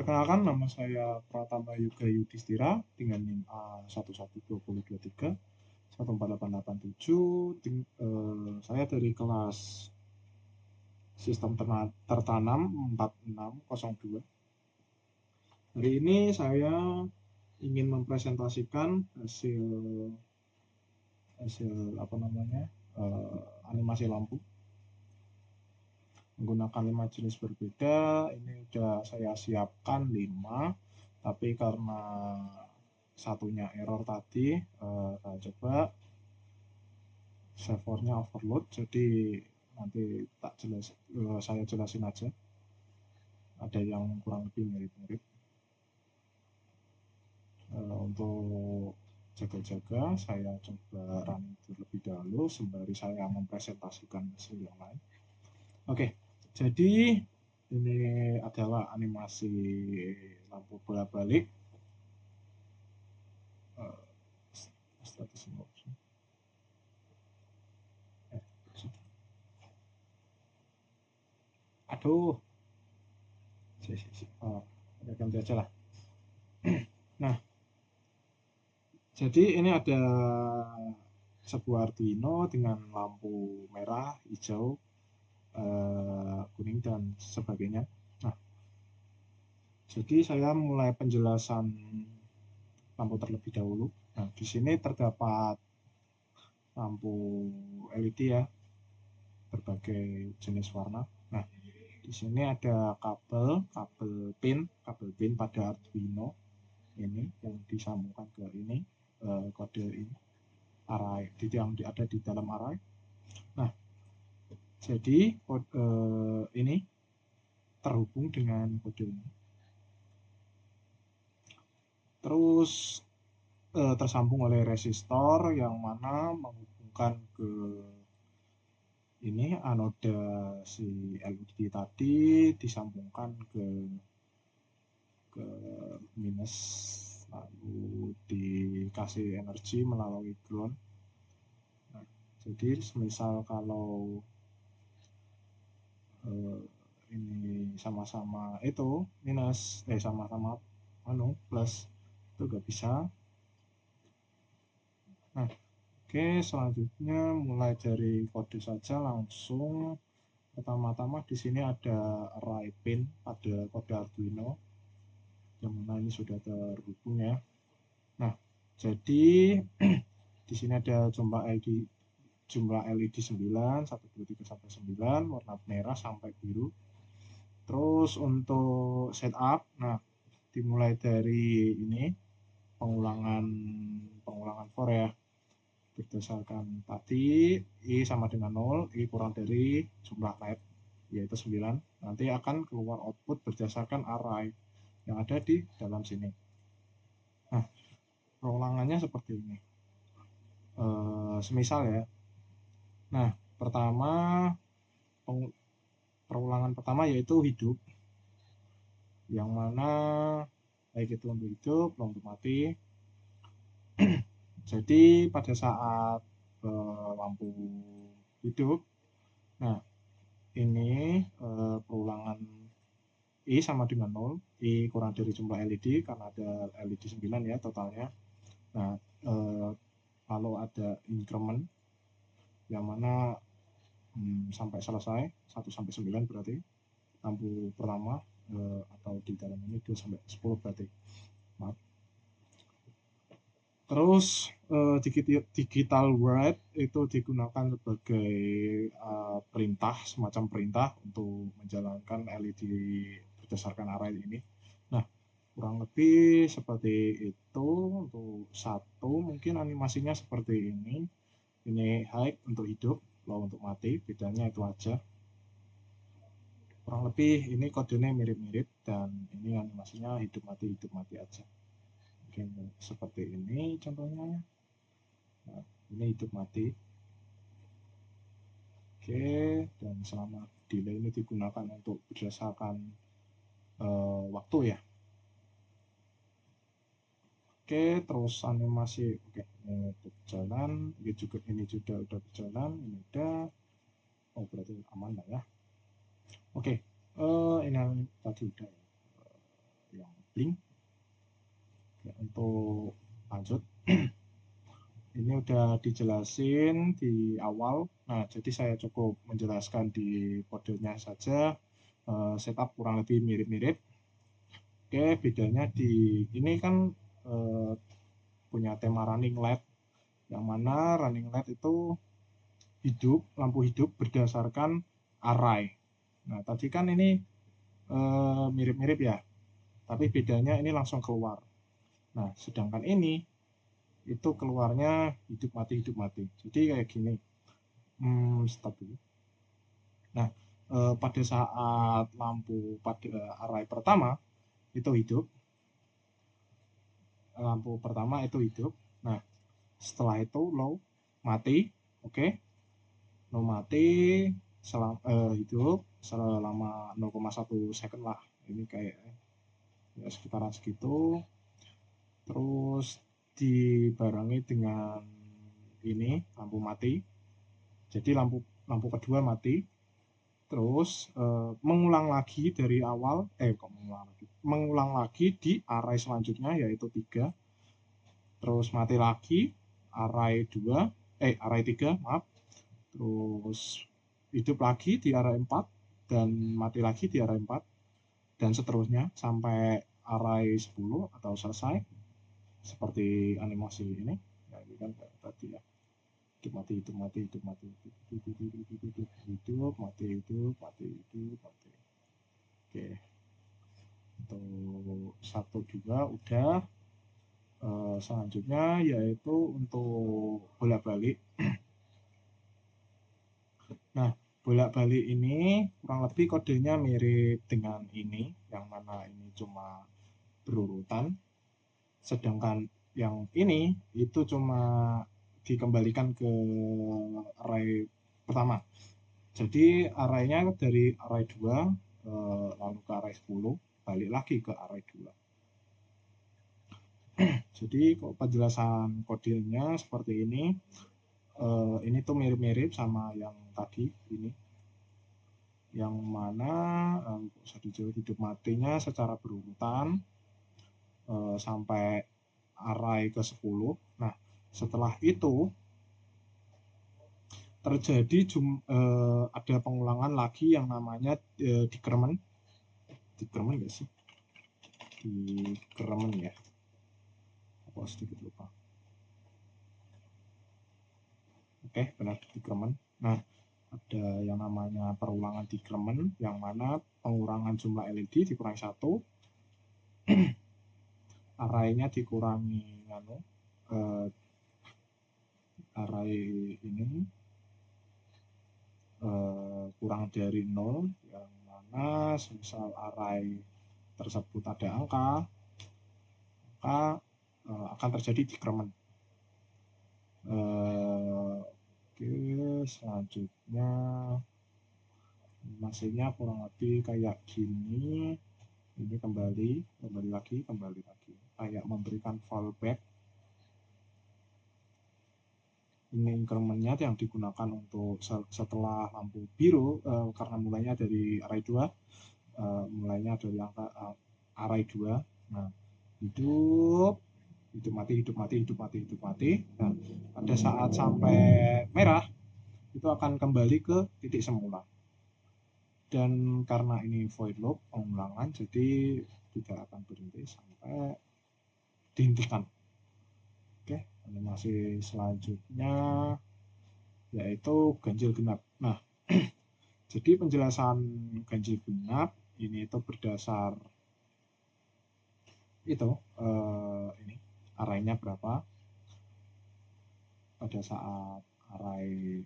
Perkenalkan, nama saya Pratama Yuga Yudhistira dengan NIM A11203148887. Saya dari kelas Sistem Tertanam 4602. Hari ini saya ingin mempresentasikan hasil animasi lampu menggunakan 5 jenis berbeda. Ini sudah saya siapkan 5, tapi karena satunya error tadi, saya coba servernya overload, jadi nanti saya jelasin aja. Ada yang kurang lebih mirip-mirip. Untuk jaga-jaga, saya coba running terlebih dahulu sembari saya mempresentasikan hasil yang lain. Oke, jadi ini adalah animasi lampu bolak-balik. Aduh, ganti aja lah. Nah, jadi ini ada sebuah Arduino dengan lampu merah, hijau, kuning dan sebagainya. Nah, jadi saya mulai penjelasan lampu terlebih dahulu. Nah, di sini terdapat lampu LED ya, berbagai jenis warna. Nah, di sini ada kabel pin pada Arduino ini yang disambungkan ke ini, kode ini, array yang ada di dalam array. Nah, jadi ini terhubung dengan kode ini. Terus tersambung oleh resistor yang mana menghubungkan ke ini anoda si LED tadi, disambungkan ke minus, lalu dikasih energi melalui ground. Nah, jadi semisal kalau ini sama-sama itu minus, sama-sama plus, itu gak bisa. Nah, oke, selanjutnya mulai dari kode saja langsung. Pertama-tama di sini ada array pin pada kode Arduino yang mana ini sudah terhubung ya. Nah, jadi di sini ada jumlah LED 9, 1, 2, 3 sampai 9, warna merah sampai biru. Terus untuk setup, nah dimulai dari ini pengulangan for ya, berdasarkan tadi I sama dengan 0, I kurang dari jumlah LED yaitu 9, nanti akan keluar output berdasarkan array yang ada di dalam sini. Nah, pengulangannya seperti ini. Semisal ya. Nah, perulangan pertama yaitu hidup, yang mana baik itu untuk hidup atau untuk mati. Jadi pada saat lampu hidup, nah ini perulangan I sama dengan 0, I kurang dari jumlah LED karena ada LED 9 ya totalnya. Nah, lalu ada increment yang mana sampai selesai 1 sampai 9 berarti lampu pertama, atau di dalam ini 2 sampai 10 berarti. Maaf. Terus digital write itu digunakan sebagai perintah, semacam perintah untuk menjalankan LED berdasarkan array ini. Nah, kurang lebih seperti itu. Untuk satu mungkin animasinya seperti ini. Ini high untuk hidup, low untuk mati, bedanya itu aja. Kurang lebih ini kodenya mirip-mirip, dan ini animasinya hidup mati aja. Mungkin seperti ini contohnya. Nah, ini hidup mati. Oke, dan selama delay ini digunakan untuk berdasarkan waktu ya. Oke, terus animasi, oke, ini berjalan, ini juga udah berjalan, ini udah, oh berarti aman lah ya. Oke, ini tadi udah ya. blink. Ya, untuk lanjut. Ini udah dijelasin di awal. Nah, jadi saya cukup menjelaskan di kodenya saja. Setup kurang lebih mirip-mirip. Oke, bedanya di ini kan punya tema running light, yang mana running light itu hidup, lampu hidup berdasarkan array. Nah, tadi kan ini mirip-mirip ya, tapi bedanya ini langsung keluar. Nah, sedangkan ini itu keluarnya hidup mati hidup mati. Jadi kayak gini. Stop dulu. Nah, pada saat lampu pada array pertama itu hidup, lampu pertama itu hidup. Nah, setelah itu low mati, oke, low mati hidup selama 0,1 second lah. Ini kayak ya, sekitaran segitu. Terus dibarengi dengan ini lampu mati. Jadi lampu kedua mati. Terus mengulang lagi dari awal, mengulang lagi di array selanjutnya yaitu 3. Terus mati lagi array 2, array 3, maaf. Terus hidup lagi di array 4 dan mati lagi di array 4 dan seterusnya sampai array 10 atau selesai seperti animasi ini. Ya, ini kan tadi ya. Hidup mati hidup mati hidup mati hidup mati hidup mati hidup mati. Oke, untuk satu juga udah. Selanjutnya yaitu untuk bolak-balik. Nah, bolak-balik ini kurang lebih kodenya mirip dengan ini, yang mana ini cuma berurutan, sedangkan yang ini itu cuma dikembalikan ke array pertama. Jadi arraynya dari array 2 lalu ke array 10, balik lagi ke array 2. Jadi penjelasan kodenya seperti ini. Ini tuh mirip-mirip sama yang tadi ini, yang mana hidup matinya secara berurutan sampai array ke 10. Nah, setelah itu terjadi ada pengulangan lagi yang namanya decrement. Decrement nggak sih? Decrement ya. Aku sedikit lupa. Oke, benar, decrement. Nah, ada yang namanya perulangan decrement, yang mana pengurangan jumlah LED dikurangi 1, arraynya dikurangi array ini kurang dari 0, yang mana semisal array tersebut ada angka, maka akan terjadi decrement. Oke, selanjutnya masihnya kurang lebih kayak gini. Ini kembali lagi kayak memberikan fallback. Ini incrementnya yang digunakan untuk setelah lampu biru, karena mulainya dari array 2, mulainya dari angka array 2. Nah, hidup mati hidup mati hidup mati hidup mati. Nah, pada saat sampai merah itu akan kembali ke titik semula. Dan karena ini void loop pengulangan, jadi tidak akan berhenti sampai dihentikan. Oke, animasi selanjutnya yaitu ganjil genap. Nah, jadi penjelasan ganjil genap ini itu berdasar itu ini arraynya berapa pada saat array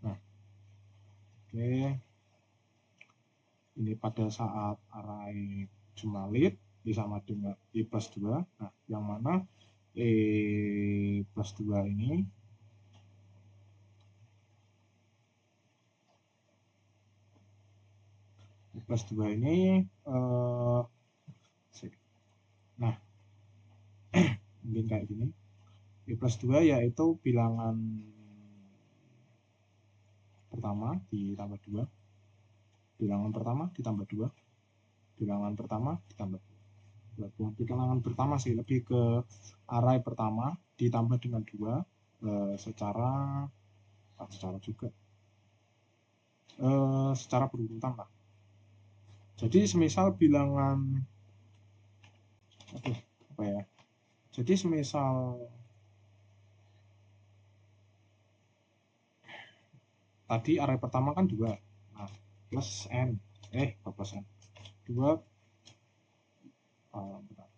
nah, oke, ini pada saat array jumlah lead sama dengan I plus 2. Nah, yang mana E plus 2 ini plus 2 ini nah mungkin kayak gini. I plus 2 yaitu bilangan pertama ditambah 2, bilangan pertama ditambah 2, bilangan pertama ditambah 2. Bukan bilangan pertama sih, lebih ke array pertama ditambah dengan 2 secara juga secara berurutan lah. Jadi semisal bilangan apa ya? Jadi semisal tadi array pertama kan 2. Nah, plus n plus n. 2 bentar.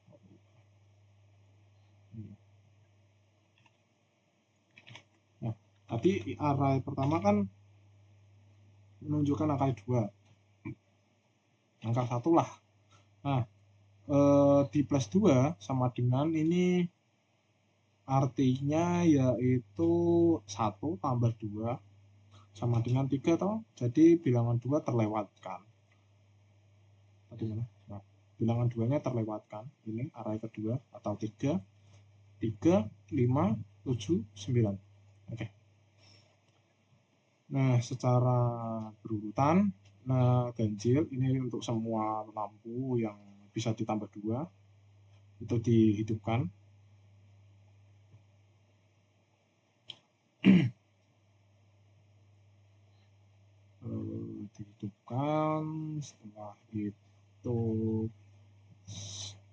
Nah, tadi array pertama kan menunjukkan angka 2. Angka 1 lah. Nah, di plus 2 sama dengan ini artinya yaitu 1 tambah 2 sama dengan 3 toh. Jadi bilangan 2 terlewatkan. Tadi mana? Nah, bilangan 2-nya terlewatkan. Ini array kedua atau 3, 5, 7, 9. Oke. Nah, secara berurutan, nah ganjil ini untuk semua lampu yang bisa ditambah 2 itu dihidupkan. Dihidupkan, setelah itu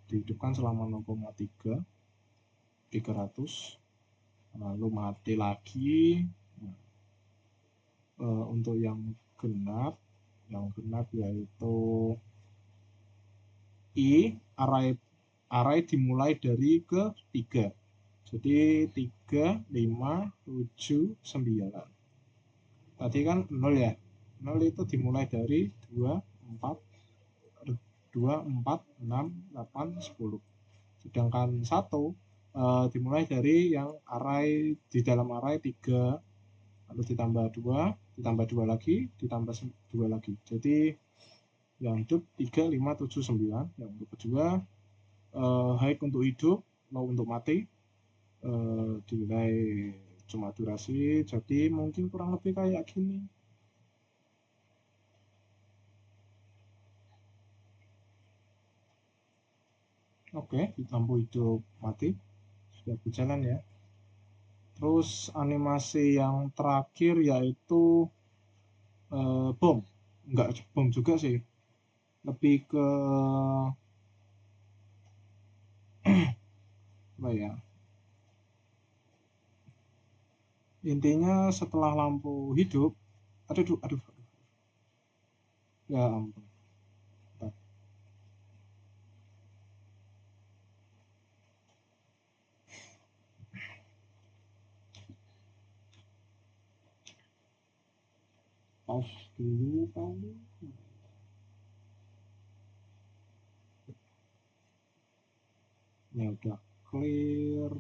dihidupkan selama 0,3 300, lalu mati lagi. Untuk yang genap yaitu array dimulai dari ke 3. Jadi 3, 5, 7, 9. Tadi kan 0 ya. 0 itu dimulai dari 2, 4, 6, 8, 10. Sedangkan 1 dimulai dari yang array di dalam array 3, lalu ditambah 2, ditambah 2 lagi, ditambah 2 lagi. Jadi yang hidup 3, 5, 7, 9. Yang untuk kedua high untuk hidup, low untuk mati. Dinilai cuma durasi, jadi mungkin kurang lebih kayak gini. Oke, lampu hidup mati sudah berjalan ya. Terus animasi yang terakhir yaitu bom. Enggak bom juga sih, lebih ke apa ya, intinya setelah lampu hidup, aduh ya ampun. Pause dulu kali. Ini udah clear.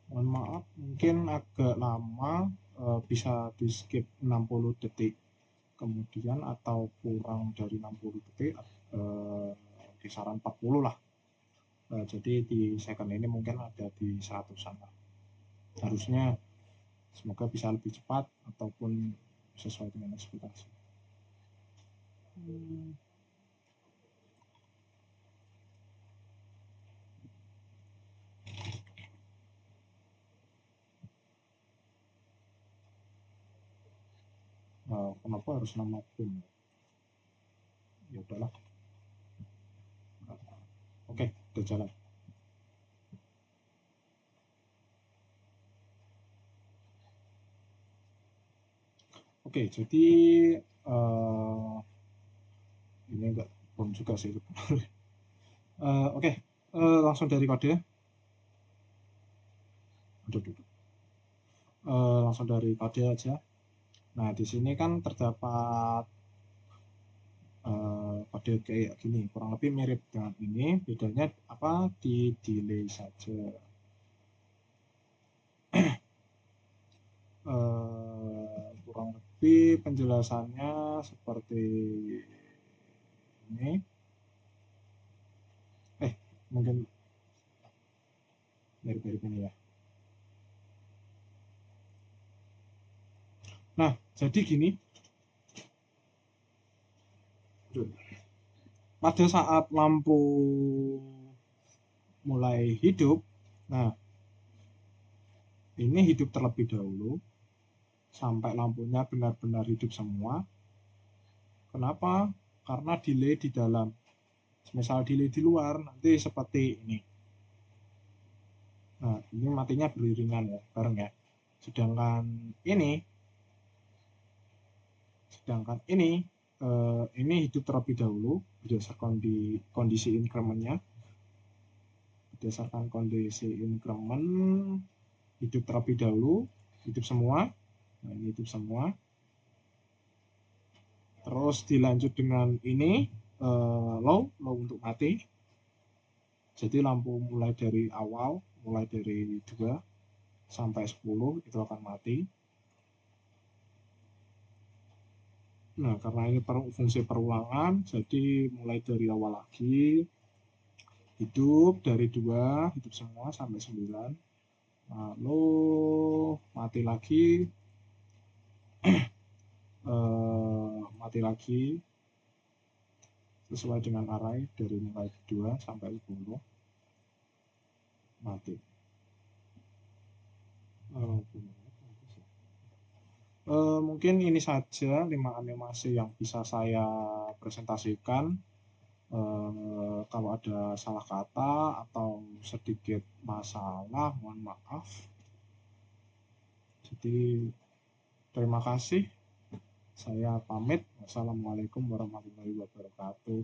Mohon maaf, mungkin agak lama, bisa di skip 60 detik kemudian atau kurang dari 60 detik, kisaran 40 lah. Jadi di second ini mungkin ada di 100-an lah. Harusnya semoga bisa lebih cepat ataupun sesuai dengan ekspektasi. Kenapa harus nama pun? Ya udahlah. Oke, udah jalan. Oke, jadi ini enggak bom juga sih. Oke, langsung dari kode. Langsung dari kode aja. Nah, di sini kan terdapat kode kayak gini, kurang lebih mirip dengan ini, bedanya apa di delay saja. Kurang lebih penjelasannya seperti ini. Mungkin mirip-mirip ini ya. Nah, jadi gini, pada saat lampu mulai hidup, nah ini hidup terlebih dahulu sampai lampunya benar-benar hidup semua. Kenapa? Karena delay di dalam. Misal delay di luar nanti seperti ini. Nah, ini matinya beriringan ya, bareng ya. Sedangkan ini, ini hidup terlebih dahulu berdasarkan di kondisi incrementnya. Berdasarkan kondisi increment hidup terlebih dahulu, hidup semua. Nah, ini hidup semua. Terus dilanjut dengan ini low untuk mati. Jadi lampu mulai dari awal, mulai dari 2 sampai 10 itu akan mati. Nah, karena ini fungsi perulangan, jadi mulai dari awal lagi, hidup dari 2, hidup semua sampai 9. Lalu mati lagi, mati lagi, sesuai dengan array dari mulai 2 sampai 10, mati. Mungkin ini saja 5 animasi yang bisa saya presentasikan. Kalau ada salah kata atau sedikit masalah, mohon maaf. Jadi terima kasih. Saya pamit. Wassalamualaikum warahmatullahi wabarakatuh.